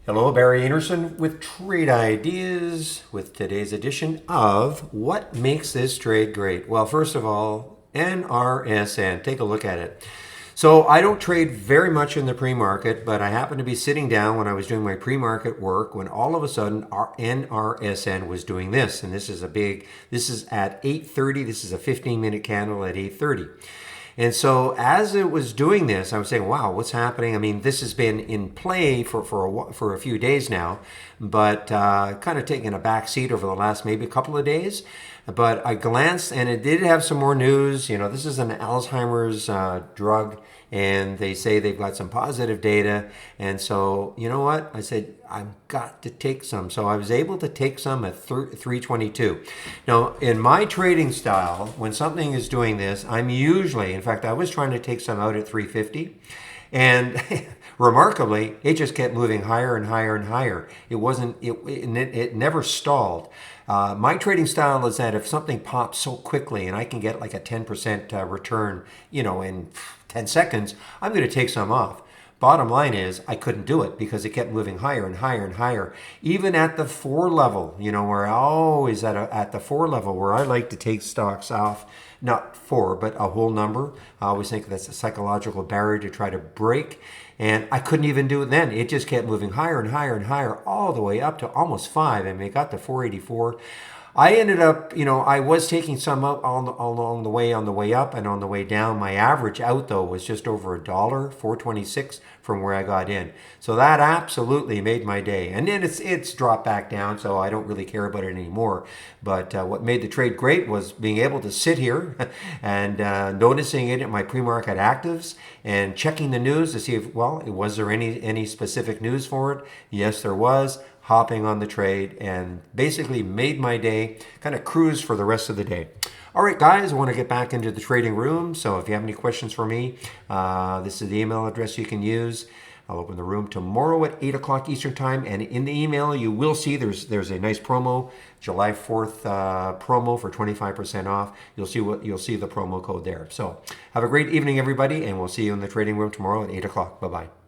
Hello, Barry Anderson with Trade Ideas with today's edition of What Makes This Trade Great? Well, first of all, NRSN. Take a look at it. So I don't trade very much in the pre-market, but I happened to be sitting down when I was doing my pre-market work when all of a sudden our NRSN was doing this. And this is at 8:30. This is a 15-minute candle at 8:30. And so as it was doing this, I was saying, wow, what's happening? I mean, this has been in play for a few days now, but kind of taking a back seat over the last maybe a couple of days. But I glanced and it did have some more news. You know, this is an Alzheimer's drug, and they say they've got some positive data. And so, you know what? I said, I've got to take some. So I was able to take some at 322. Now, in my trading style, when something is doing this, I'm usually, in fact, I was trying to take some out at 350. And remarkably, it just kept moving higher and higher and higher. It never stalled. My trading style is that if something pops so quickly and I can get like a 10% return, in 10 seconds, I'm going to take some off. Bottom line is I couldn't do it because it kept moving higher and higher and higher. Even at the 4 level, where I always at the 4 level where I like to take stocks off, not 4, but a whole number. I always think that's a psychological barrier to try to break. And I couldn't even do it then. It just kept moving higher and higher and higher all the way up to almost 5. I mean, it got to 484. I ended up, I was taking some up along the way on the way up and on the way down. My average out, though, was just over $1, 426 from where I got in. So that absolutely made my day. And then it's dropped back down, so I don't really care about it anymore. But what made the trade great was being able to sit here and noticing it in my pre-market actives and checking the news to see if, was there any specific news for it? Yes, there was. Hopping on the trade and basically made my day, kind of cruise for the rest of the day. All right, guys, I want to get back into the trading room. So if you have any questions for me, this is the email address you can use. I'll open the room tomorrow at 8 o'clock Eastern Time. And in the email, you will see there's a nice promo, July 4th promo for 25% off. You'll see the promo code there. So have a great evening, everybody, and we'll see you in the trading room tomorrow at 8 o'clock. Bye-bye.